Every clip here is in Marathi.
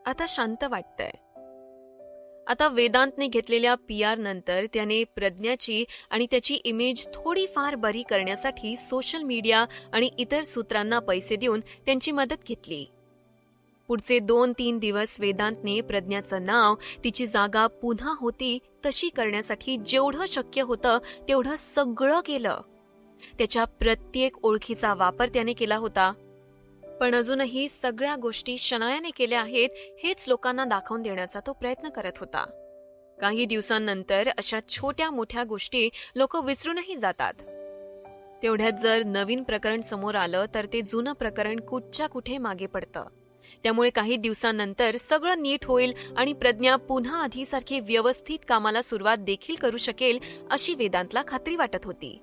आता शांत वाटतंय. आता वेदांतने घेतलेल्या PR नंतर त्याने प्रज्ञाची आणि त्याची इमेज थोडीफार बरी करण्यासाठी सोशल मीडिया आणि इतर सूत्रांना पैसे देऊन त्यांची मदत घेतली. पुढचे 2-3 दिवस वेदांतने प्रज्ञाचं नाव, तिची जागा पुन्हा होती तशी करण्यासाठी जेवढं शक्य होतं तेवढं सगळं केलं. त्याच्या प्रत्येक ओळखीचा वापर त्याने केला होता. पण अजूनही सगळ्या गोष्टी शनायाने केल्या आहेत हेच लोकांना दाखवून देण्याचा तो प्रयत्न करत होता. काही दिवसांनंतर अशा छोट्या मोठ्या गोष्टी लोक विसरूनही जातात. तेवढ्यात जर नवीन प्रकरण समोर आलं तर ते जुनं प्रकरण कुठच्या कुठे मागे पडतं. त्यामुळे काही दिवसांनंतर सगळं नीट होईल आणि प्रज्ञा पुन्हा आधीसारखी व्यवस्थित कामाला सुरुवात देखील करू शकेल अशी वेदांतला खात्री वाटत होती.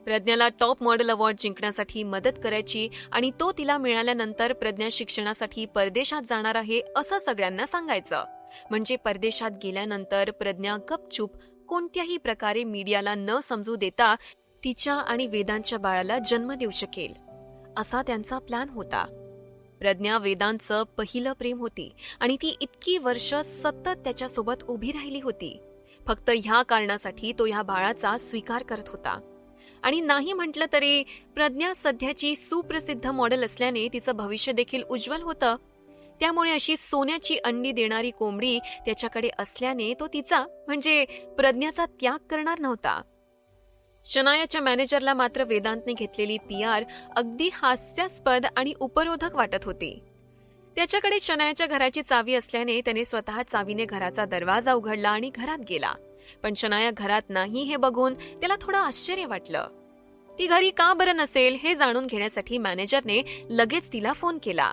प्रज्ञाला टॉप मॉडेल अवॉर्ड जिंकण्यासाठी मदत करायची आणि तो तिला मिळाल्यानंतर प्रज्ञा शिक्षणासाठी परदेशात जाणार आहे असं सगळ्यांना सांगायचं. म्हणजे परदेशात गेल्यानंतर प्रज्ञा गपचूप कोणत्याही प्रकारे मीडियाला न समजू देता तिच्या आणि वेदांतच्या बाळाला जन्म देऊ शकेल असा त्यांचा प्लॅन होता. प्रज्ञा वेदांतचं पहिलं प्रेम होती आणि ती इतकी वर्ष सतत त्याच्यासोबत उभी राहिली होती. फक्त ह्या कारणासाठी तो ह्या बाळाचा स्वीकार करत होता. आणि नाही म्हटलं तरी प्रज्ञा सध्याची सुप्रसिद्ध मॉडेल असल्याने तिचं भविष्य देखील उज्ज्वल होतं. त्यामुळे अशी सोन्याची अंडी देणारी कोंबडी त्याच्याकडे असल्याने तो तिचा म्हणजे प्रज्ञाचा त्याग करणार नव्हता. शनायाच्या मॅनेजरला मात्र वेदांतने घेतलेली PR अगदी हास्यास्पद आणि उपरोधक वाटत होती. त्याच्याकडे शनायाच्या घराची चावी असल्याने त्याने स्वतः चावीने घराचा दरवाजा उघडला आणि घरात गेला. पण शनाया घरात नाही हे बघून त्याला थोडं आश्चर्य वाटलं. ती घरी का बरं नसेल हे जाणून घेण्यासाठी मॅनेजरने लगेच तिला फोन केला.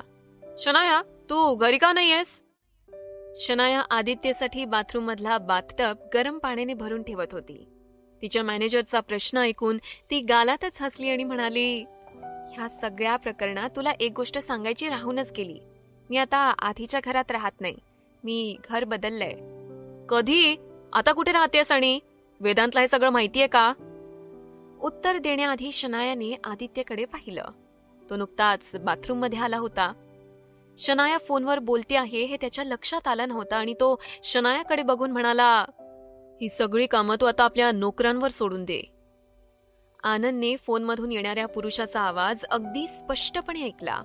शनाया, तू घरी का नाहीयेस? शनाया आदित्यसाठी बाथरूम मधला बाथटब गरम पाण्याने भरून ठेवत होती. तिच्या मॅनेजरचा प्रश्न ऐकून ती गालातच हसली आणि म्हणाली, ह्या सगळ्या प्रकरणात तुला एक गोष्ट सांगायची राहूनच गेली. मी आता आधीच्या घरात राहत नाही. मी घर बदललंय. कधी? आता कुठे राहतेस आणि वेदांतला हे सगळं माहितीये का? उत्तर देण्याआधी शनायाने आदित्यकडे पाहिलं. तो नुकताच बाथरूम मध्ये आला होता. शनाया फोनवर बोलते आहे हे त्याच्या लक्षात आलं नव्हतं आणि तो शनायाकडे बघून म्हणाला, ही सगळी कामं तू आता आपल्या नोकरांवर सोडून दे. आनंदने फोनमधून येणाऱ्या पुरुषाचा आवाज अगदी स्पष्टपणे ऐकला.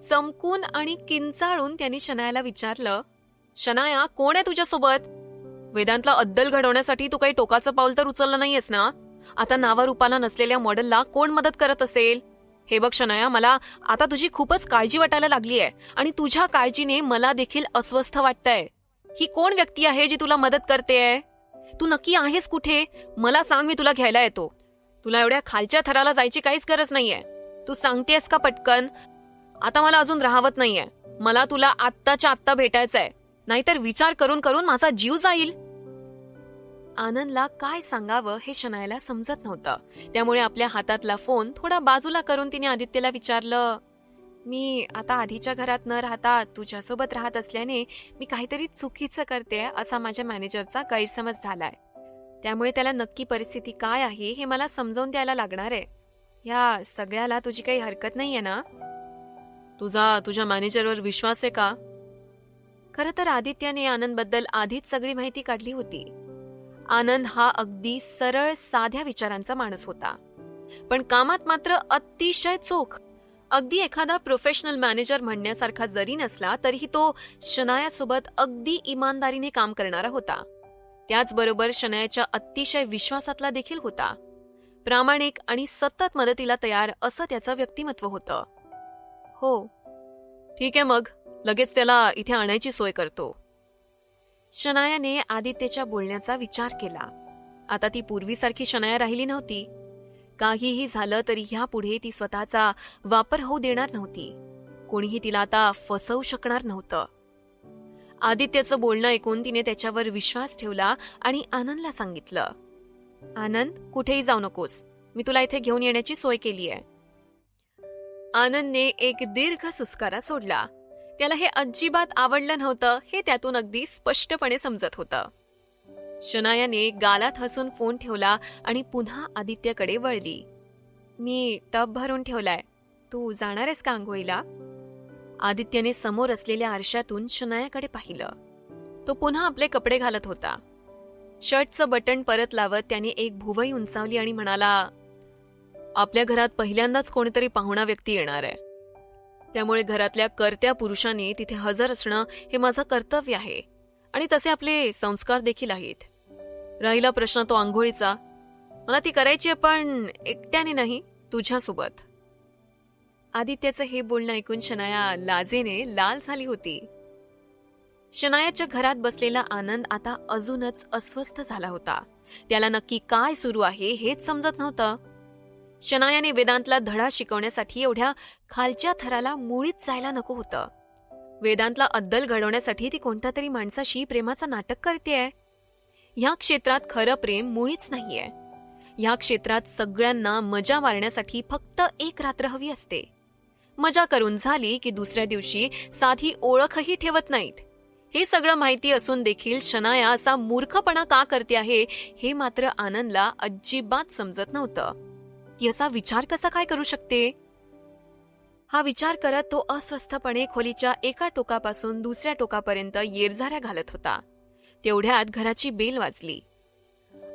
चमकून आणि किंचाळून त्यांनी शनायाला विचारलं, शनाया, कोण आहे तुझ्यासोबत? वेदांतला अद्दल घडवण्यासाठी तू काही टोकाचं पाऊल तर उचललं नाहीयेस ना? आता नावारूपाला नसलेल्या मॉडेलला कोण मदत करत असेल? हे बघ शनाया, मला आता तुझी खूपच काळजी वाटायला लागली आहे आणि तुझ्या काळजीने मला देखील अस्वस्थ वाटतंय. ही कोण व्यक्ती आहे जी तुला मदत करतेय? तू नक्की आहेस कुठे? मला सांग, मी तुला घ्यायला येतो. तुला एवढ्या खालच्या थराला जायची काहीच गरज नाहीये. तू सांगतेस का पटकन? आता मला अजून राहवत नाहीये. मला तुला आत्ताच्या आत्ता भेटायचंय, नाहीतर विचार करून करून माझा जीव जाईल. आनंदला काय सांगावं हे शनायाला समजत नव्हतं. त्यामुळे आपल्या हातातला फोन थोडा बाजूला करून तिने आदित्यला विचारलं, मी आता आधीच्या घरात न राहता तुझ्यासोबत राहत असल्याने मी काहीतरी चुकीचं करते असा माझ्या मॅनेजरचा गैरसमज झालाय. त्यामुळे त्याला नक्की परिस्थिती काय आहे हे मला समजावून द्यायला लागणार आहे. या सगळ्याला तुझी काही हरकत नाहीये ना? तुझ्या मॅनेजरवर विश्वास आहे का? खरं तर आदित्यने आनंदबद्दल आधीच सगळी माहिती काढली होती. आनंद हा अगदी सरळ साध्या विचारांचा माणूस होता, पण कामात मात्र अतिशय चोख. अगदी एखादा प्रोफेशनल मॅनेजर म्हणण्यासारखा जरी नसला तरीही तो शनायासोबत अगदी इमानदारीने काम करणारा होता. त्याचबरोबर शनायाच्या अतिशय विश्वासातला देखील होता. प्रामाणिक आणि सतत मदतीला तयार असं त्याचं व्यक्तिमत्व होतं. हो, ठीक आहे, मग लगेच त्याला इथे आणायची सोय करतो. शनायाने आदित्यच्या बोलण्याचा विचार केला. आता ती पूर्वीसारखी शनाया राहिली नव्हती. काहीही झालं तरी ह्यापुढे ती स्वतःचा वापर होऊ देणार नव्हती. कोणीही तिला आता फसवू शकणार नव्हतं. आदित्यचं बोलणं ऐकून तिने त्याच्यावर विश्वास ठेवला आणि आनंदला सांगितलं, आनंद, कुठेही जाऊ नकोस. मी तुला इथे घेऊन येण्याची सोय केली आहे. आनंदने एक दीर्घ सुस्कारा सोडला. त्याला हे अजिबात आवडलं नव्हतं हे त्यातून अगदी स्पष्टपणे समजत होतं. शनायाने गालात हसून फोन ठेवला आणि पुन्हा आदित्यकडे वळली. मी टब भरून ठेवलाय. तू जाणार आहेस का आंघोळीला? आदित्यने समोर असलेल्या आरशातून शनायाकडे पाहिलं. तो पुन्हा आपले कपडे घालत होता. शर्टचं बटन परत लावत त्याने एक भुवई उंचावली आणि म्हणाला, आपल्या घरात पहिल्यांदाच कोणीतरी पाहुणा व्यक्ती येणार आहे. त्यामुळे घरातल्या कर्त्या पुरुषाने तिथे हजर असणं हे माझं कर्तव्य आहे आणि तसे आपले संस्कार देखील आहेत. राहिला प्रश्न तो आंघोळीचा, मला ती करायची आहे, पण एकट्याने नाही, तुझ्यासोबत. आदित्याचं हे बोलणं ऐकून शनाया लाजेने लाल झाली होती. शनायाच्या घरात बसलेला आनंद आता अजूनच अस्वस्थ झाला होता. त्याला नक्की काय सुरू आहे हेच समजत नव्हतं. शनायाने वेदांतला धडा शिकवण्यासाठी एवढ्या खालच्या थराला मुळीच जायला नको होतं. वेदांतला अद्दल घडवण्यासाठी ती कोणत्या तरी माणसाशी प्रेमाचं नाटक करतेय. ह्या क्षेत्रात खरं प्रेम मुळीच नाहीये. ह्या क्षेत्रात सगळ्यांना मजा मारण्यासाठी फक्त एक रात्र हवी असते. मजा करून झाली की दुसऱ्या दिवशी साधी ओळखही ठेवत नाहीत. हे सगळं माहिती असून देखील शनाया असा मूर्खपणा का करते आहे हे मात्र आनंदला अजिबात समजत नव्हतं. ती असा विचार कसा काय करू शकते? हा विचार करत तो अस्वस्थपणे खोलीच्या एका टोकापासून दुसऱ्या टोकापर्यंत येरझाऱ्या घालत होता. तेवढ्यात घराची बेल वाजली.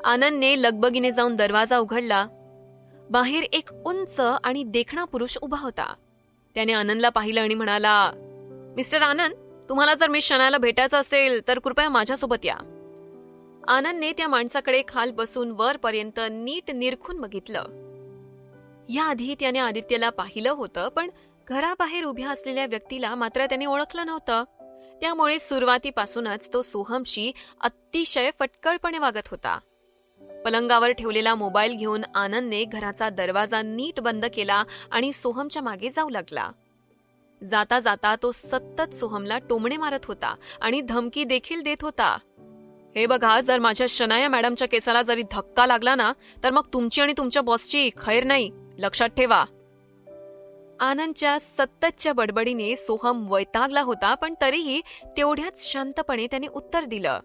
आनंदने लगबगीने जाऊन दरवाजा उघडला. बाहेर एक उंच आणि देखणा पुरुष उभा होता. त्याने आनंदला पाहिलं आणि म्हणाला, मिस्टर आनंद, तुम्हाला जर मिस शनायाला भेटायचं असेल तर कृपया माझ्यासोबत या. आनंदने त्या माणसाकडे खाल बसून वरपर्यंत नीट निरखून बघितलं. याआधी त्याने आदित्यला पाहिलं होतं, पण घराबाहेर उभ्या असलेल्या व्यक्तीला मात्र त्याने ओळखलं नव्हतं. त्यामुळे सुरुवातीपासूनच तो सोहमशी अतिशय फटकळपणे वागत होता. पलंगावर ठेवलेला मोबाईल घेऊन आनंदने घराचा दरवाजा नीट बंद केला आणि सोहमच्या मागे जाऊ लागला. जाता जाता तो सतत सोहमला टोमणे मारत होता आणि धमकी देखील देत होता. हे बघा, जर माझ्या शनाया मॅडमच्या केसाला जरी धक्का लागला ना तर मग तुमची आणि तुमच्या बॉसची खैर नाही, लक्षात ठेवा. आनंदच्या सततच्या बडबडीने सोहम वैतागला होता, पण तरीही तेवढ्याच शांतपणे त्याने उत्तर दिलं,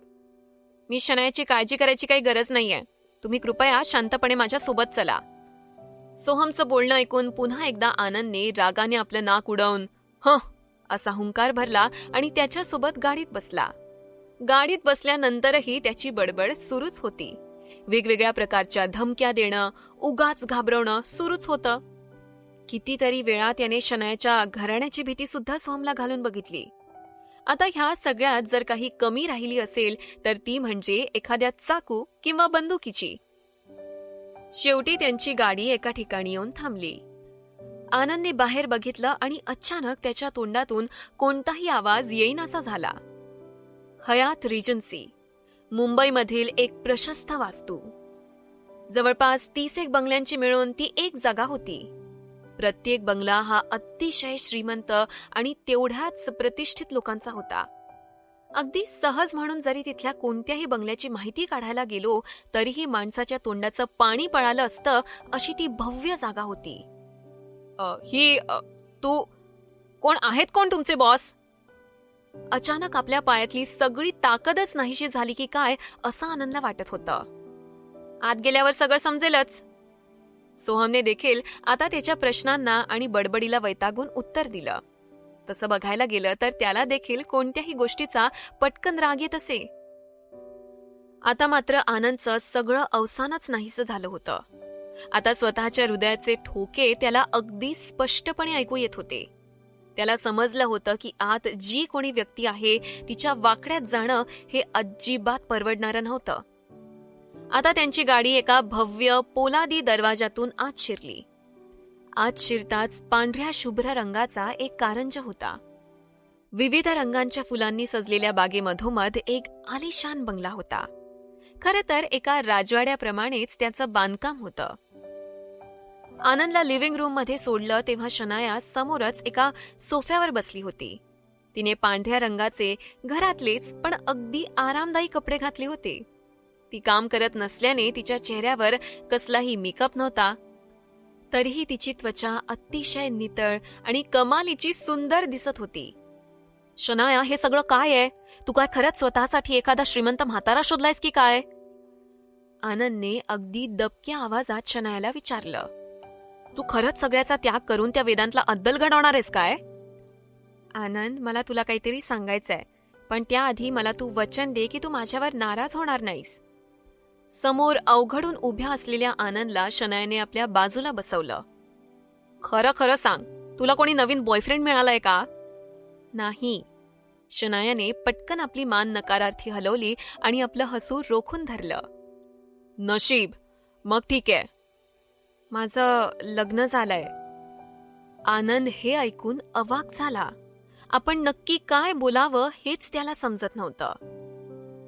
मी शनायाची काळजी करायची काही गरज नाहीये. तुम्ही कृपया शांतपणे माझ्या सोबत चला. सोहमचं बोलणं ऐकून पुन्हा एकदा आनंदने रागाने आपलं नाक उडवून असा हुंकार भरला आणि त्याच्यासोबत गाडीत बसला. गाडीत बसल्यानंतरही त्याची बडबड सुरूच होती. वेगवेगळ्या प्रकारच्या धमक्या देणं, उगाच घाबरवणं सुरूच होतं. कितीतरी वेळा त्याने शनायाच्या घराण्याची भीती सुद्धा सोहमला घालून बघितली. आता ह्या सगळ्यात जर काही कमी राहिली असेल तर ती म्हणजे एखाद्या चाकू किंवा बंदुकीची. शेवटी त्यांची गाडी एका ठिकाणी येऊन थांबली. आनंदने बाहेर बघितलं आणि अचानक त्याच्या तोंडातून कोणताही आवाज येईनासा झाला. हयात रिजन्सी, मुंबईमधील एक प्रशस्त वास्तू. जवळपास 30 बंगल्यांची मिळून ती एक जागा होती. प्रत्येक बंगला हा अतिशय श्रीमंत आणि तेवढ्याच प्रतिष्ठित लोकांचा होता. अगदी सहज म्हणून जरी तिथल्या कोणत्याही बंगल्याची माहिती काढायला गेलो तरीही माणसाच्या तोंडाचं पाणी पळालं असतं अशी ती भव्य जागा होती. तू कोण आहेत? कोण तुमचे बॉस? अचानक आपल्या पायातली सगळी ताकदच नाहीशी झाली की काय असं आनंदला वाटत होतं. आत गेल्यावर सगळं समजेलच. सोहमने देखील आता त्याच्या प्रश्नांना आणि बडबडीला वैतागून उत्तर दिलं. तसं बघायला गेलं तर त्याला देखील कोणत्याही गोष्टीचा पटकन राग येत असे. आता मात्र आनंदचं सगळं अवसानच नाहीसं झालं होतं. आता स्वतःच्या हृदयाचे ठोके त्याला अगदी स्पष्टपणे ऐकू येत होते. त्याला समजलं होतं की आत जी कोणी व्यक्ती आहे तिच्या वाकड्यात जाणं हे अजिबात परवडणारं नव्हतं. आता त्यांची गाडी एका भव्य पोलादी दरवाजातून आत शिरली. आत शिरताच पांढऱ्या शुभ्र रंगाचा एक कारंजा होता. विविध रंगांच्या फुलांनी सजलेल्या बागेमधोमध एक आलिशान बंगला होता. खरं तर एका राजवाड्याप्रमाणेच त्याचं बांधकाम होतं. आनंदला लिव्हिंग रूम मध्ये सोडलं तेव्हा शनाया समोरच एका सोफ्यावर बसली होती. तिने पांढऱ्या रंगाचे घरातलेच पण अगदी आरामदायी कपडे घातले होते. ती काम करत नसल्याने तिच्या चेहऱ्यावर कसलाही मेकअप नव्हता. तरीही तिची त्वचा अतिशय नितळ आणि कमालीची सुंदर दिसत होती. शनाया, हे सगळं काय आहे? तू काय खरंच स्वतःसाठी एखादा श्रीमंत म्हातारा शोधलायस की काय? आनंदने अगदी दबक्या आवाजात शनायाला विचारलं. तू खरंच सगळ्याचा त्याग करून त्या वेदांतला अद्दल घडवणार आहेस काय? आनंद, मला तुला काहीतरी सांगायचंय, पण त्याआधी मला तू वचन दे की तू माझ्यावर नाराज होणार नाहीस. समोर अवघडून उभ्या असलेल्या आनंदला शनायाने आपल्या बाजूला बसवलं. खरं खरं सांग, तुला कोणी नवीन बॉयफ्रेंड मिळालाय का? नाही. शनायाने पटकन आपली मान नकारार्थी हलवली आणि आपलं हसू रोखून धरलं. नशीब. मग ठीक आहे. माझं लग्न झालंय. आनंद हे ऐकून अवाक झाला. आपण नक्की काय बोलावं हेच त्याला समजत नव्हतं.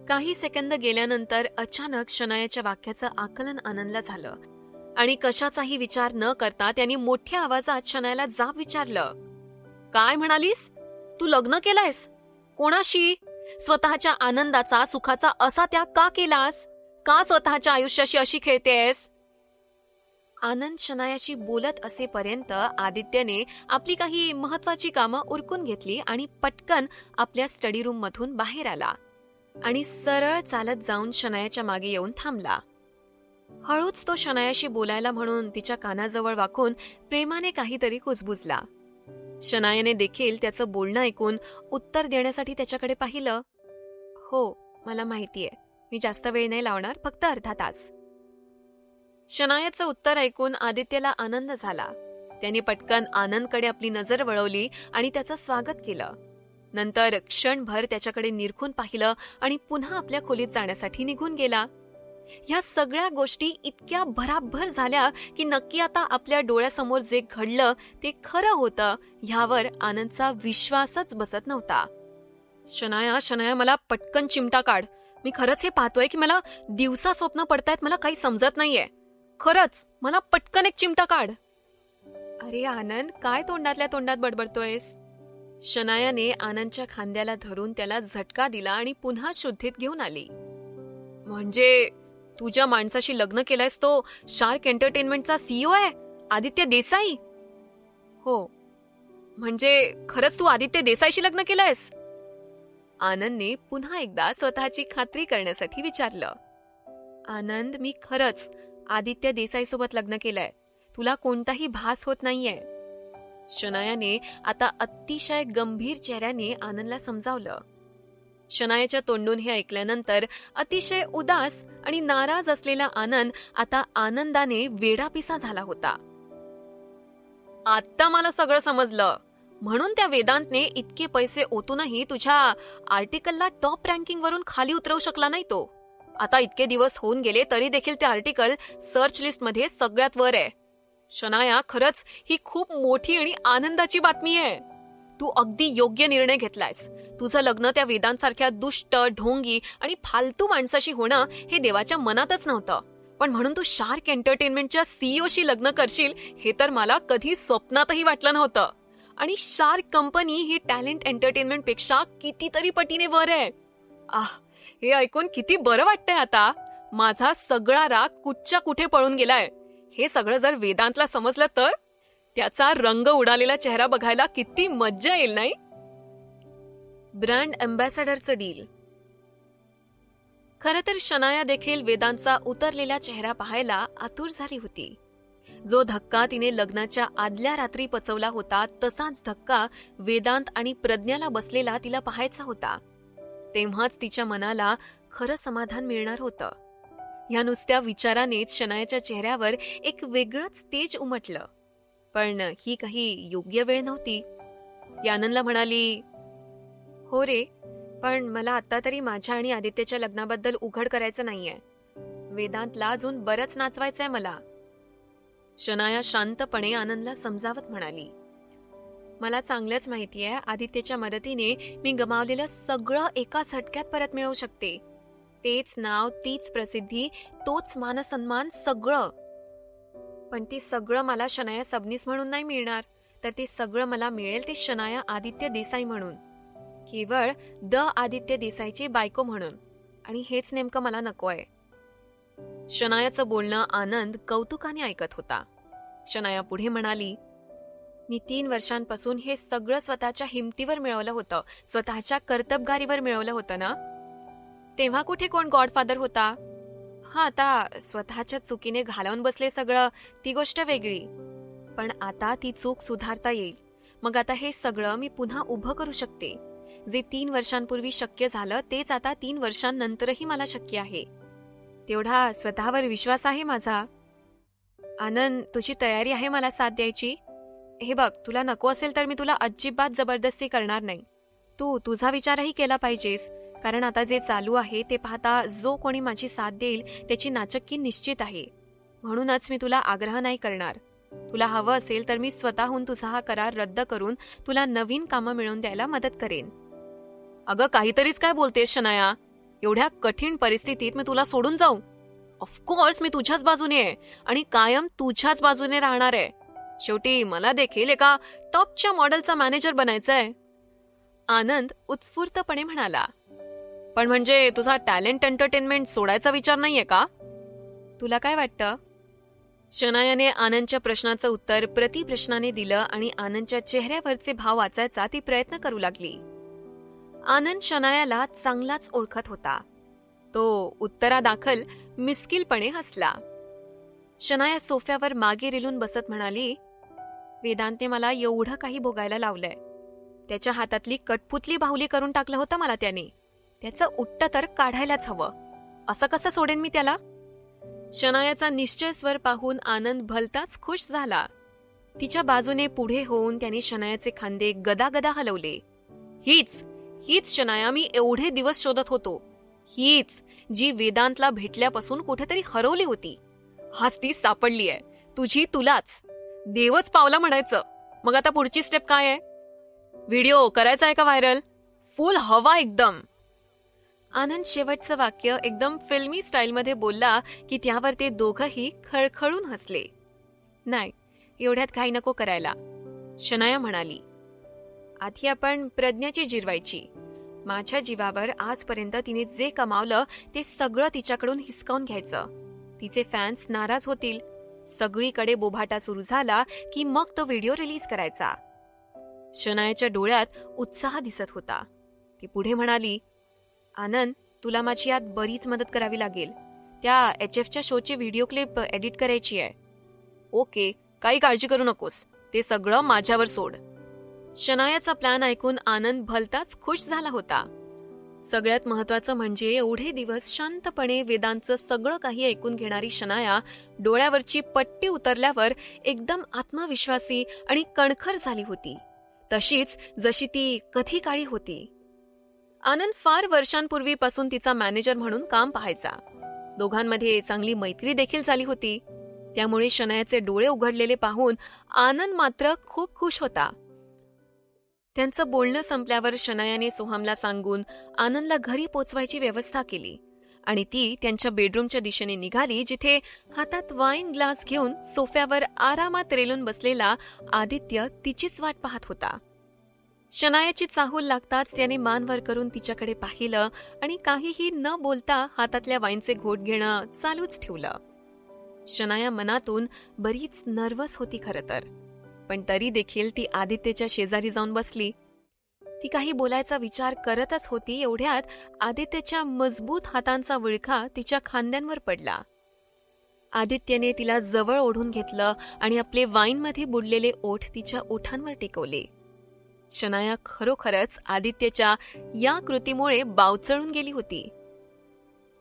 काही सेकंद गेल्यानंतर अचानक शनायाच्या वाक्याचं आकलन आनंदला झालं आणि कशाचाही विचार न करता त्यांनी मोठ्या आवाजात शनायाला जाब विचारलं. काय म्हणालीस? तू लग्न केलंयस? कोणाशी? स्वतःच्या आनंदाचा, सुखाचा असा त्याग का केलास? का स्वतःच्या आयुष्याशी अशी खेळतेस? आनंद शनायाशी बोलत असेपर्यंत आदित्यने आपली काही महत्वाची कामं उरकून घेतली आणि पटकन आपल्या स्टडी रूम मधून बाहेर आला आणि सरळ चालत जाऊन शनायाच्या मागे येऊन थांबला. हळूच तो शनायाशी बोलायला म्हणून तिच्या कानाजवळ वाकून प्रेमाने काहीतरी कुजबुजला. शनायाने देखील त्याचं बोलणं ऐकून उत्तर देण्यासाठी त्याच्याकडे पाहिलं. हो, मला माहितीये. मी जास्त वेळ नाही लावणार, फक्त अर्धा तास. शनायाचं उत्तर ऐकून आदित्यला आनंद झाला. त्याने पटकन आनंदकडे आपली नजर वळवली आणि त्याचं स्वागत केलं. नंतर क्षणभर त्याच्याकडे निरखून पाहिलं आणि पुन्हा आपल्या खोलीत जाण्यासाठी निघून गेला. ह्या सगळ्या गोष्टी इतक्या भराभर झाल्या की नक्की आता आपल्या डोळ्यासमोर जे घडलं ते खरं होतं ह्यावर आनंदचा विश्वासच बसत नव्हता. शनाया, मला पटकन चिमटा काढ. मी खरंच हे पाहतोय की मला दिवसा स्वप्न पडतायत. मला काही समजत नाहीये. खरंच, मला पटकन एक चिमटा काढ. अरे आनंद, काय तोंडातल्या तोंडात बडबडतोयस? शनायाने आनंदच्या खांद्याला धरून त्याला झटका दिला आणि पुन्हा शुद्धीत घेऊन आली. म्हणजे तू ज्या माणसाशी लग्न केलंयस तो शार्क एंटरटेनमेंटचा सीईओ आहे, आदित्य देसाई? हो. म्हणजे खरंच तू आदित्य देसाईशी लग्न केलंयस? आनंदने पुन्हा एकदा स्वतःची खात्री करण्यासाठी विचारलं. आनंद, मी खरंच आदित्य देसाई सोबत लग्न केलंय. तुला कोणताही भास होत नाहीये. शनायाने आता अतिशय गंभीर चेहऱ्याने आनंदला समजावलं. शनायाच्या तोंडून हे ऐकल्यानंतर अतिशय उदास आणि नाराज असलेला आनंद आता आनंदाने वेडापिसा झाला होता. आता मला सगळं समजलं. म्हणून त्या वेदांतने इतके पैसे ओतूनही तुझ्या आर्टिकलला टॉप रँकिंग वरून खाली उतरवू शकला नाही तो. आता इतके दिवस होऊन गेले तरी देखील ते आर्टिकल सर्च लिस्ट मध्ये सगळ्यात वर आहे. शनाया, खरंच ही खूप मोठी आणि आनंदाची बातमी आहे. तू अगदी योग्य निर्णय घेतलायस. तुझं लग्न त्या वेदांसारख्या दुष्ट, ढोंगी आणि फालतू माणसाशी होणं हे देवाच्या मनातच नव्हतं. पण म्हणून तू शार्क एंटरटेनमेंटच्या सीईओशी लग्न करशील हे तर मला कधी स्वप्नातही वाटलं नव्हतं. आणि शार्क कंपनी ही टॅलेंट एंटरटेनमेंट पेक्षा कितीतरी पटीने वर आहे. हे ऐकून किती बरं वाटतंय आता. माझा सगळा राग कुठच्या कुठे पळून गेलाय. हे सगळं जर वेदांतला समजलं तर त्याचा रंग उडालेला चेहरा बघायला किती मज्जा येईल नाही? ब्रँड अँबॅसेडरचं डील. खरं तर शनाया देखील वेदांतचा उतरलेला चेहरा पाहायला आतुर झाली होती. जो धक्का तिने लग्नाच्या आदल्या रात्री पचवला होता तसाच धक्का वेदांत आणि प्रज्ञाला बसलेला तिला पाहायचा होता. तेव्हाच तिच्या मनाला खरं समाधान मिळणार होतं. या नुसत्या विचारानेच शनायाच्या चेहऱ्यावर एक वेगळंच तेज उमटलं. पण ही काही योग्य वेळ नव्हती. ती आनंदला म्हणाली, हो रे, पण मला आता तरी माझ्या आणि आदित्यच्या लग्नाबद्दल उघड करायचं नाहीये. वेदांतला अजून बरंच नाचवायचंय मला. शनाया शांतपणे आनंदला समजावत म्हणाली, मला चांगलंच माहितीये आदित्यच्या मदतीने मी गमावलेलं सगळं एका झटक्यात परत मिळवू शकते. तेच नाव, तीच प्रसिद्धी, तोच मानसन्मान, सगळं. पण ते सगळं मला शनाया सबनीस म्हणून नाही मिळणार, तर ते सगळं मला मिळेल ते शनाया आदित्य देसाई म्हणून, केवळ द आदित्य देसाईची बायको म्हणून. आणि हेच नेमकं मला नकोय. शनायाचं बोलणं आनंद कौतुकाने ऐकत होता. शनाया पुढे म्हणाली, मी 3 वर्षांपासून हे सगळं स्वतःच्या हिमतीवर मिळवलं होतं, स्वतःच्या कर्तबगारीवर मिळवलं होतं ना. तेव्हा कुठे कोण गॉडफादर होता? आता स्वतःच्या चुकीने घालवून बसले सगळं, ती गोष्ट वेगळी. पण आता ती चूक सुधारता येईल. मग आता हे सगळं मी पुन्हा उभं करू शकते. जे 3 वर्षांपूर्वी शक्य झालं तेच आता 3 वर्षांनंतरही मला शक्य आहे. तेवढा स्वतःवर विश्वास आहे माझा. आनंद, तुझी तयारी आहे मला साथ द्यायची? हे बघ, तुला नको असेल तर मी तुला अजिबात जबरदस्ती करणार नाही. तू तुझा विचारही केला पाहिजेस, कारण आता जे चालू आहे ते पाहता जो कोणी माझी साथ देईल त्याची नाचक्की निश्चित आहे. म्हणूनच मी तुला आग्रह नाही करणार. तुला हवं असेल तर मी स्वतःहून तुझा हा करार रद्द करून तुला नवीन कामं मिळवून द्यायला मदत करेन. अगं, काहीतरीच काय बोलतेस शनाया? एवढ्या कठीण परिस्थितीत मी तुला सोडून जाऊ? ऑफकोर्स मी तुझ्याच बाजूने आहे आणि कायम तुझ्याच बाजूने राहणार आहे. शेवटी मला देखील एका टॉपच्या मॉडेलचा मॅनेजर बनायचंय. आनंद उत्स्फूर्तपणे म्हणाला. पण म्हणजे तुझा टॅलेंट एंटरटेनमेंट सोडायचा विचार नाहीये का? तुला काय वाटतं? शनायाने आनंदच्या प्रश्नाचं उत्तर प्रतिप्रश्नाने दिलं आणि आनंदच्या चेहऱ्यावरचे भाव वाचायचा ती प्रयत्न करू लागली. आनंद शनायाला चांगलाच ओळखत होता. तो उत्तरादाखल मिस्किलपणे हसला. शनाया सोफ्यावर मागे रिलून बसत म्हणाली, वेदांतने मला एवढं काही भोगायला लावलंय. त्याच्या हातातली कठपुतली बाहुली करून टाकलं होतं मला त्याने. त्याचं उट्ट तर काढायलाच हवं. असं कसं सोडेन मी त्याला? शनायाचा निश्चय स्वर पाहून आनंद भलताच खुश झाला. तिच्या बाजूने पुढे होऊन त्याने शनायाचे खांदे गदागदा हलवले. हीच हीच शनाया मी एवढे दिवस शोधत होतो. हीच जी वेदांतला भेटल्यापासून कुठेतरी हरवली होती. आज ती सापडली आहे. तुझी तुलाच. देवच पावला म्हणायचं. मग आता पुढची स्टेप काय आहे? व्हिडिओ करायचा आहे का व्हायरल? फुल हवा एकदम. आनंद शेवटचं वाक्य एकदम फिल्मी स्टाईलमध्ये बोलला की त्यावर ते दोघंही खळखळून हसले. नाही, एवढ्यात काही नको करायला, शनाया म्हणाली. आधी आपण प्रज्ञाची जिरवायची. माझ्या जीवावर आजपर्यंत तिने जे कमावलं ते सगळं तिच्याकडून हिसकावून घ्यायचं. तिचे फॅन्स नाराज होतील. सगळीकडे बोभाटा सुरू झाला की मग तो व्हिडिओ रिलीज करायचा. शनायाच्या डोळ्यात उत्साह दिसत होता. ती पुढे म्हणाली, आनंद, तुला माझी यात बरीच मदत करावी लागेल. त्या HFच्या शोची व्हिडिओ क्लिप एडिट करायची आहे. ओके, काही काळजी करू नकोस. ते सगळं माझ्यावर सोड. शनायाचा प्लॅन ऐकून आनंद भलताच खुश झाला होता. सगळ्यात महत्वाचं म्हणजे एवढे दिवस शांतपणे वेदांचं सगळं काही ऐकून घेणारी शनाया डोळ्यावरची पट्टी उतरल्यावर एकदम आत्मविश्वासी आणि कणखर झाली होती. तशीच जशी ती कधी काळी होती. आनंद फार वर्षांपूर्वीपासून तिचा मॅनेजर म्हणून काम पाहायचा. दोघांमध्ये चांगली मैत्री देखील झाली होती. त्यामुळे शनायाचे डोळे उघडलेले पाहून आनंद मात्र खूप खुश होता. त्यांचं बोलणं संपल्यावर शनायाने सोहमला सांगून आनंदला घरी पोचवायची व्यवस्था केली आणि ती त्यांच्या बेडरूमच्या दिशेने निघाली, जिथे हातात वाईन ग्लास घेऊन सोफ्यावर आरामात रेलून बसलेला आदित्य तिचीच वाट पाहत होता. शनायाची चाहूल लागताच त्याने मान वर करून तिच्याकडे पाहिलं आणि काहीही न बोलता हातातल्या वाईनचे घोट घेणं चालूच ठेवलं. शनाया मनातून बरीच नर्वस होती खरं तर, पण तरी देखील ती आदित्यच्या शेजारी जाऊन बसली. ती काही बोलायचा विचार करतच होती. एवढ्यात आदित्यच्या मजबूत हातांचा विळखा तिच्या खांद्यांवर पडला. आदित्यने तिला जवळ ओढून घेतलं आणि आपले वाईनमध्ये बुडलेले ओठ तिच्या ओठांवर टेकवले. शनाया खरोखरच आदित्यच्या या कृतीमुळे बावचळून गेली होती.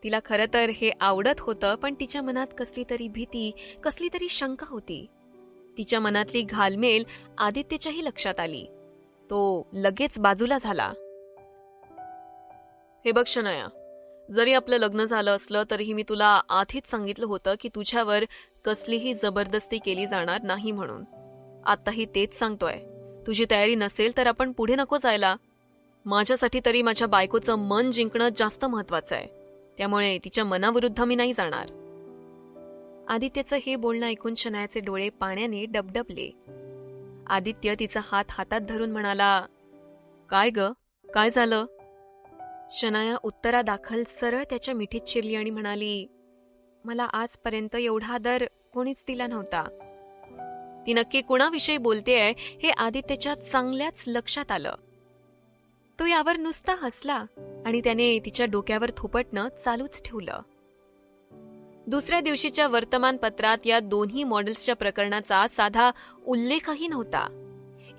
तिला खरं तर हे आवडत होतं, पण तिच्या मनात कसली तरी भीती, कसली तरी शंका होती. तिच्या मनातली घालमेल आदित्यच्याही लक्षात आली. तो लगेच बाजूला झाला. हे बघ शनाया, जरी आपलं लग्न झालं असलं तरीही मी तुला आधीच सांगितलं होतं की तुझ्यावर कसलीही जबरदस्ती केली जाणार नाही म्हणून. आताही तेच सांगतोय. तुझी तयारी नसेल तर आपण पुढे नको जायला. माझ्यासाठी तरी माझ्या बायकोचं मन जिंकणं जास्त महत्वाचं आहे. त्यामुळे तिच्या मनाविरुद्ध मी नाही जाणार. आदित्यचं हे बोलणं ऐकून शनायाचे डोळे पाण्याने डबडबले. आदित्य तिचा हात हातात धरून म्हणाला, काय ग, काय झालं? शनाया उत्तरादाखल सरळ त्याच्या मिठीत शिरली आणि म्हणाली, मला आजपर्यंत एवढा आदर कोणीच दिला नव्हता. ती नक्की कुणाविषयी बोलतेय हे आदित्यच्या चांगल्याच लक्षात आलं. तो यावर नुसता हसला आणि त्याने तिच्या डोक्यावर थोपटणं चालूच ठेवलं. दुसऱ्या दिवशीच्या वर्तमानपत्रात या दोन्ही मॉडेल्सच्या प्रकरणाचा साधा उल्लेखही नव्हता.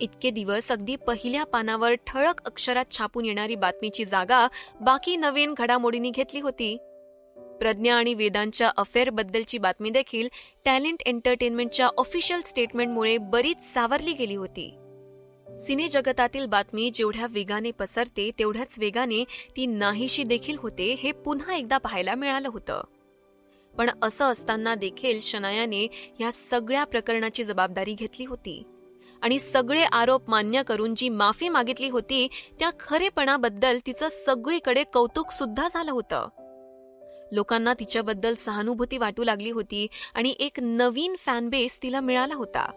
इतके दिवस अगदी पहिल्या पानावर ठळक अक्षरात छापून येणारी बातमीची जागा बाकी नवीन घडामोडींनी घेतली होती. प्रज्ञा आणि वेदांच्या अफेअरबद्दलची बातमी देखील टॅलेंट एंटरटेनमेंटच्या ऑफिशियल स्टेटमेंटमुळे बरीच सावरली गेली होती. सिने जगतातील बातमी जेवढ्या वेगाने पसरते तेवढ्याच वेगाने ती नाहीशी देखील होते हे पुन्हा एकदा पाहायला मिळालं होतं. पण असं असताना देखील शनायाने या सगळ्या प्रकरणाची जबाबदारी घेतली होती आणि सगळे आरोप मान्य करून जी माफी मागितली होती त्या खरेपणाबद्दल तिचं सगळीकडे कौतुक सुद्धा झालं होतं. लोकांना तिच्याबद्दल सहानुभूती वाटू लागली होती आणि एक नवीन फॅन बेस तिला मिळाला होता.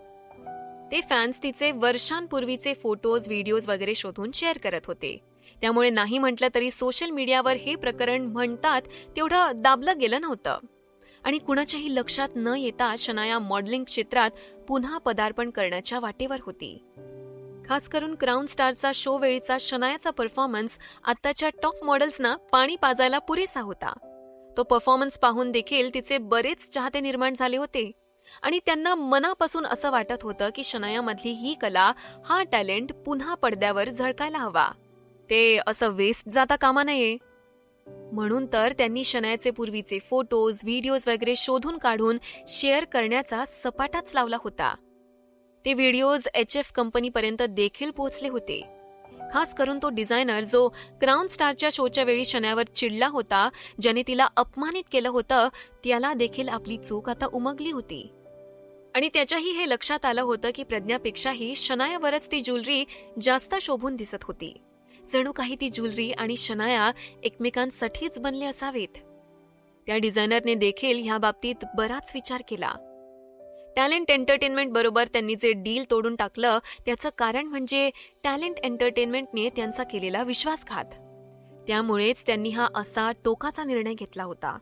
ते फॅन्स तिचे वर्षांपूर्वीचे फोटोज, व्हिडिओज वगैरे शोधून शेअर करत होते. त्यामुळे नाही म्हटलं तरी सोशल मीडियावर हे प्रकरण म्हणतात तेवढं दाबलं गेलं नव्हतं. आणि कुणाच्याही लक्षात न येता शनाया मॉडेलिंग क्षेत्रात पुन्हा पदार्पण करण्याच्या वाटेवर होती. खास करून क्राऊन स्टारचा शो वेळीचा शनायाचा परफॉर्मन्स आत्ताच्या टॉप मॉडेल्सना पाणी पाजायला पुरेसा होता. तो परफॉर्मन्स पाहून देखील तिचे बरेच चाहते निर्माण झाले होते आणि त्यांना मनापासून असं वाटत होतं की शनायामधली ही कला, हा टॅलेंट पुन्हा पडद्यावर झळकायला हवा. ते असं वेस्ट जाता कामा नये. म्हणून तर त्यांनी शनायाचे पूर्वीचे फोटोज, व्हिडिओज वगैरे शोधून काढून शेअर करण्याचा सपाटाच लावला होता. ते व्हिडिओज HF कंपनीपर्यंत देखील पोहोचले होते. खास करून तो डिझायनर जो क्राऊन स्टारच्या शोच्या वेळी शनायावर चिडला होता, ज्याने तिला अपमानित केलं होतं, त्याला देखील आपली चूक आता उमगली होती. आणि त्याच्याही हे लक्षात आलं होतं की प्रज्ञापेक्षाही शनायावरच ती ज्वेलरी जास्त शोभून दिसत होती. जणू काही ती ज्वेलरी आणि शनाया एकमेकांसाठीच बनले असावेत. त्या डिझायनरने देखील ह्या बाबतीत बराच विचार केला. टॅलेंट एंटरटेनमेंट बरोबर त्यांनी जे डील तोडून टाकलं त्याचं कारण म्हणजे टॅलेंट एंटरटेनमेंटने त्यांचा केलेला विश्वासघात. त्यामुळेच त्यांनी हा असा टोकाचा निर्णय घेतला होता.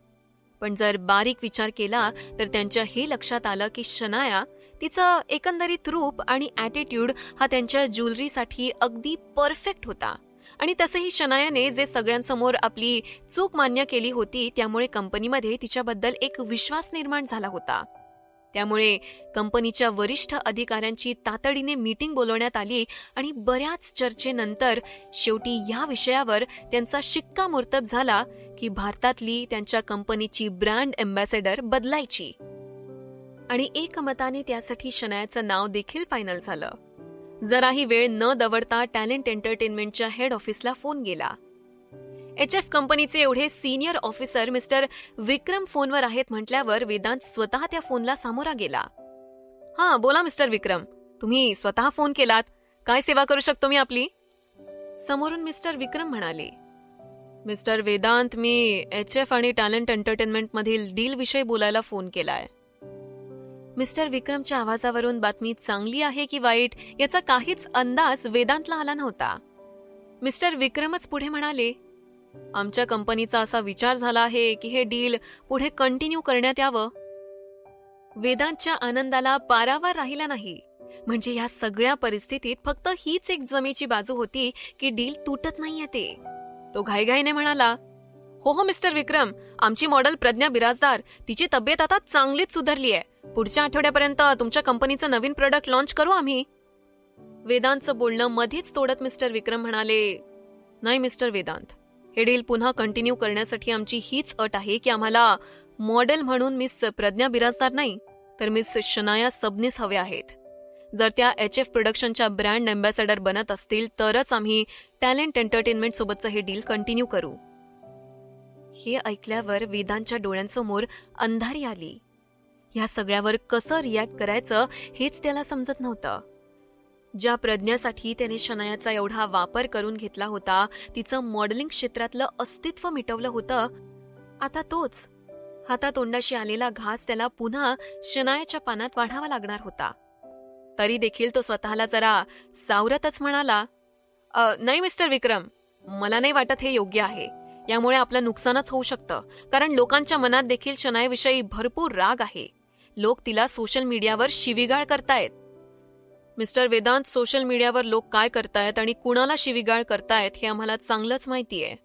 पण जर बारीक विचार केला तर त्यांच्या हे लक्षात आलं की शनाया, तिचं एकंदरीत रूप आणि ॲटिट्यूड हा त्यांच्या ज्वेलरीसाठी अगदी परफेक्ट होता. आणि तसंही शनायाने जे सगळ्यांसमोर आपली चूक मान्य केली होती त्यामुळे कंपनीमध्ये तिच्याबद्दल एक विश्वास निर्माण झाला होता. त्यामुळे कंपनीच्या वरिष्ठ अधिकाऱ्यांची तातडीने मीटिंग बोलवण्यात आली आणि बऱ्याच चर्चेनंतर शेवटी या विषयावर त्यांचा शिक्कामोर्तब झाला की भारतातली त्यांच्या कंपनीची ब्रँड अँबॅसेडर बदलायची. आणि एकमताने त्यासाठी शनायाचं नाव देखील फायनल झालं. जराही वेळ न दवडता टॅलेंट एंटरटेनमेंटच्या हेड ऑफिसला फोन गेला. HF कंपनीचे एवढे सिनियर ऑफिसर मिस्टर विक्रम फोनवर आहेत म्हटल्यावर वेदांत स्वतः त्या फोनला सामोरा गेला. हां, बोला मिस्टर विक्रम, तुम्ही स्वतः फोन केलात, काय सेवा करू शकतो मी आपली? समोरून मिस्टर विक्रम म्हणाले, मिस्टर वेदांत, मी HF आणि टॅलेंट एंटरटेनमेंटमधील डीलविषयी बोलायला फोन केलाय. मिस्टर विक्रमच्या आवाजावरून बातमी चांगली आहे की वाईट याचा काहीच अंदाज वेदांतला आला नव्हता. मिस्टर विक्रमच पुढे म्हणाले, आमच्या कंपनीचा असा विचार झाला आहे की हे डील पुढे कंटिन्यू करण्यात यावं. वेदांतच्या आनंदाला पारावार राहिला नाही. म्हणजे या सगळ्या परिस्थितीत फक्त हीच एक जमेची बाजू होती की डील तुटत नाहीये ते. तो घाईघाईने म्हणाला, हो मिस्टर विक्रम, आमची मॉडेल प्रज्ञा बिराजदार, तिची तब्येत आता चांगलीच सुधारली आहे. पुढच्या आठवड्यापर्यंत तुमच्या कंपनीचं नवीन प्रोडक्ट लॉन्च करू आम्ही. वेदांतचं बोलणं मध्येच तोडत मिस्टर विक्रम म्हणाले, नाही मिस्टर वेदांत, हे डील पुन्हा कंटिन्यू करण्यासाठी आमची हीच अट आहे की आम्हाला मॉडेल म्हणून मिस प्रज्ञा बिराजदार नाही तर मिस शनाया सबनीस हवे आहेत. जर त्या HF प्रोडक्शनच्या ब्रँड अँबॅसेडर बनत असतील तरच आम्ही टॅलेंट एंटरटेनमेंट सोबतचं हे डील कंटिन्यू करू. हे ऐकल्यावर वेदांच्या डोळ्यांसमोर अंधारी आली. ह्या सगळ्यावर कसं रिॲक्ट करायचं हेच त्याला समजत नव्हतं. ज्या प्रज्ञासाठी त्याने शनायाचा एवढा वापर करून घेतला होता, तिचं मॉडेलिंग क्षेत्रातलं अस्तित्व मिटवलं होतं, आता तोच हातातोंडाशी आलेला घास त्याला पुन्हा शनायाच्या पानात वाढावा लागणार होता. तरी देखील तो स्वतःला जरा सावरतच म्हणाला, नाही मिस्टर विक्रम, मला नाही वाटत हे योग्य आहे. यामुळे आपलं नुकसानच होऊ शकतं, कारण लोकांच्या मनात देखील शनायाविषयी भरपूर राग आहे. लोक तिला सोशल मीडियावर शिवीगाळ करतायत. मिस्टर वेदांत, सोशल मीडियावर लोक काय करतायत आणि कुणाला शिवीगाळ करतायत हे आम्हाला चांगलंच माहिती आहे.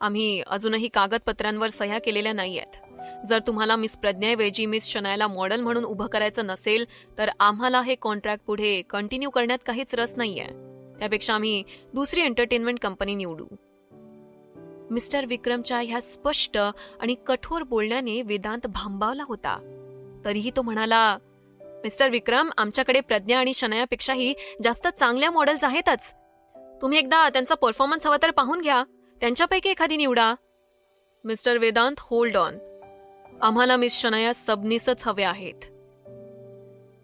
आम्ही अजूनही कागदपत्रांवर सह्या केलेल्या नाहीयेत. जर तुम्हाला मिस प्रज्ञाऐवजी मिस शनायाला मॉडेल म्हणून उभं करायचं नसेल तर आम्हाला हे कॉन्ट्रॅक्ट पुढे कंटिन्यू करण्यात काहीच रस नाहीये. त्यापेक्षा आम्ही दुसरी एंटरटेनमेंट कंपनी निवडू. मिस्टर विक्रमच्या ह्या स्पष्ट आणि कठोर बोलण्याने वेदांत भांबावला होता. तरीही तो म्हणाला, मिस्टर विक्रम, आमच्याकडे प्रज्ञा आणि शनायापेक्षाही जास्त चांगल्या मॉडेल्स आहेतच. तुम्ही एकदा त्यांचा परफॉर्मन्स हवा तर पाहून घ्या. त्यांच्यापैकी एखादी निवडा. Mister Vedant, hold on. आम्हाला मिस शनाया सबनीसच हवे आहेत.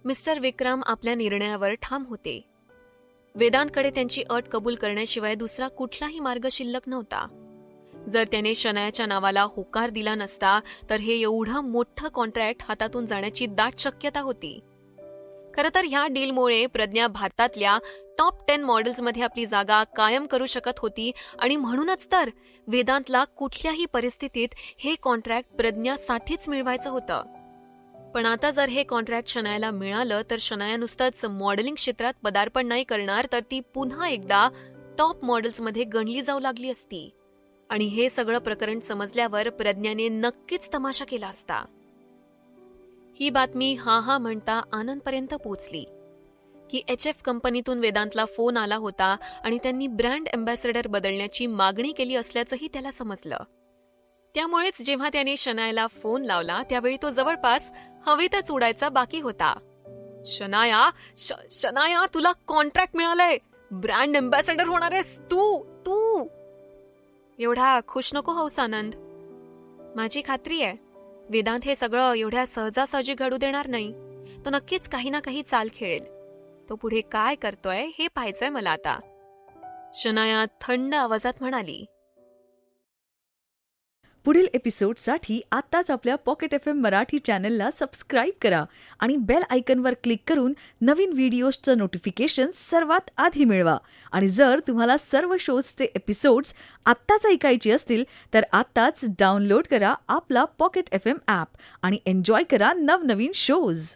मिस्टर विक्रम आपल्या निर्णयावर ठाम होते. वेदांतकडे त्यांची अट कबूल करण्याशिवाय दुसरा कुठलाही मार्ग शिल्लक नव्हता. जर त्याने शनायाच्या नावाला होकार दिला नसता तर हे एवढं मोठं कॉन्ट्रॅक्ट हातातून जाण्याची दाट शक्यता होती. खरं तर ह्या डीलमुळे प्रज्ञा भारतातल्या टॉप 10 मॉडेल्समध्ये आपली जागा कायम करू शकत होती आणि म्हणूनच तर वेदांतला कुठल्याही परिस्थितीत हे कॉन्ट्रॅक्ट प्रज्ञासाठीच मिळवायचं होतं. पण आता जर हे कॉन्ट्रॅक्ट शनायाला मिळालं तर शनाया नुसतंच मॉडेलिंग क्षेत्रात पदार्पण नाही करणार तर ती पुन्हा एकदा टॉप मॉडेल्समध्ये गणली जाऊ लागली असती. आणि हे सगळं प्रकरण समजल्यावर प्रज्ञाने नक्कीच तमाशा केला असता. ही बातमी हा म्हणता आनंदपर्यंत पोचली की HF कंपनीतून वेदांतला फोन आला होता आणि त्यांनी ब्रँड अँबॅसेडर बदलण्याची मागणी केली असल्याचंही त्याला समजलं. त्यामुळेच जेव्हा त्याने शनायाला फोन लावला त्यावेळी तो जवळपास हवेतच उडायचा बाकी होता. शनाया, तुला कॉन्ट्रॅक्ट मिळालंय. ब्रँड अँबॅसेडर होणार आहेस तू. एवढा खुश नको होऊस आनंद. माझी खात्री आहे वेदांत हे सगळं एवढ्या सहजासहजी घडू देणार नाही. तो नक्कीच काही ना काही चाल खेळेल. तो पुढे काय करतोय हे पाहायचंय मला आता. शनाया थंड आवाजात म्हणाली. पुढील एपिसोडसाठी आत्ताच आपल्या पॉकेट FM मराठी चॅनलला सबस्क्राईब करा आणि बेल आयकनवर क्लिक करून नवीन व्हिडिओजचं नोटिफिकेशन सर्वात आधी मिळवा. आणि जर तुम्हाला सर्व शोजचे एपिसोड्स आत्ताच ऐकायचे असतील तर आत्ताच डाउनलोड करा आपला पॉकेट FM ॲप आणि एन्जॉय करा नवनवीन शोज.